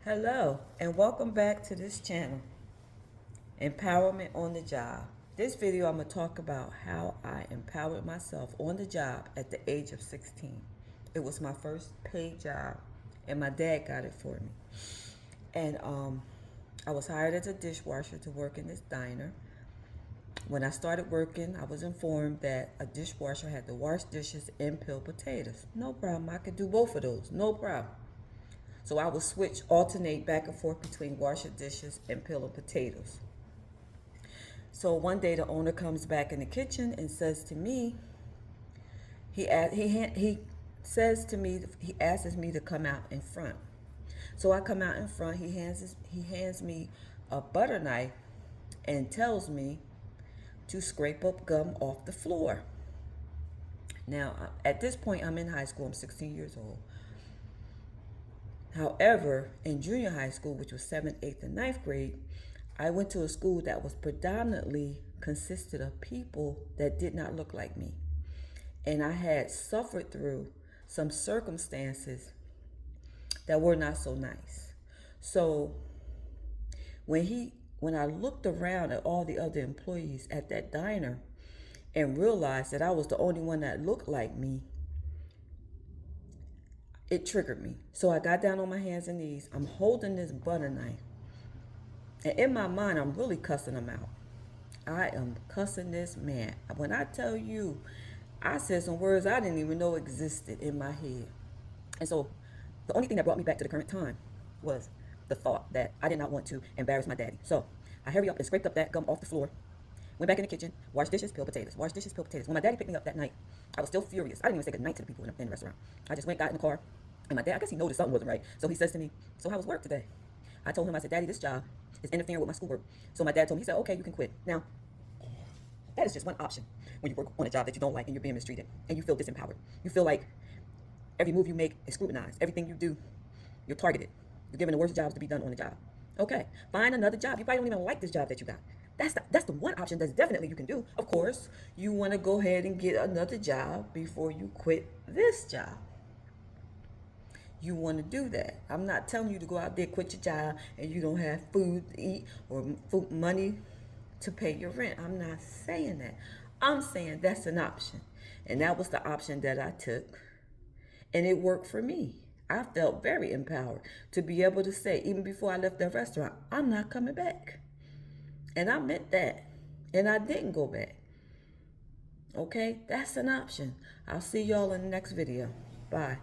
Hello, and welcome back to this channel, Empowerment on the Job. This video, I'm going to talk about how I empowered myself on the job at the age of 16. It was my first paid job, and my dad got it for me. And I was hired as a dishwasher to work in this diner. When I started working, I was informed that a dishwasher had to wash dishes and peel potatoes. No problem, I could do both of those, no problem. So I would alternate back and forth between washing dishes and peeling potatoes. So one day the owner comes back in the kitchen and says to me, he says to me, he asks me to come out in front. So I come out in front. He hands me a butter knife and tells me to scrape up gum off the floor. Now, at this point, I'm in high school. I'm 16 years old. However, in junior high school, which was 7th, 8th, and 9th grade, I went to a school that was predominantly consisted of people that did not look like me. And I had suffered through some circumstances that were not so nice. So when I looked around at all the other employees at that diner and realized that I was the only one that looked like me, it triggered me. So I got down on my hands and knees. I'm holding this butter knife. And in my mind, I'm really cussing him out. I am cussing this man. When I tell you, I said some words I didn't even know existed in my head. And so the only thing that brought me back to the current time was the thought that I did not want to embarrass my daddy. So I hurried up and scraped up that gum off the floor, went back in the kitchen, washed dishes, peeled potatoes, washed dishes, peeled potatoes. When my daddy picked me up that night, I was still furious. I didn't even say good night to the people in the restaurant. I just went, got in the car, and my dad, I guess he noticed something wasn't right. So he says to me, "So how was work today?" I told him, I said, "Daddy, this job is interfering with my schoolwork." So my dad told me, he said, "Okay, you can quit." Now, that is just one option when you work on a job that you don't like and you're being mistreated and you feel disempowered. You feel like every move you make is scrutinized. Everything you do, you're targeted. You're given the worst jobs to be done on the job. Okay, find another job. You probably don't even like this job that you got. That's the one option that's definitely you can do. Of course, you want to go ahead and get another job before you quit this job. You want to do that. I'm not telling you to go out there, quit your job, and you don't have food to eat or food money to pay your rent. I'm not saying that. I'm saying that's an option. And that was the option that I took. And it worked for me. I felt very empowered to be able to say, even before I left that restaurant, I'm not coming back. And I meant that. And I didn't go back. Okay? That's an option. I'll see y'all in the next video. Bye.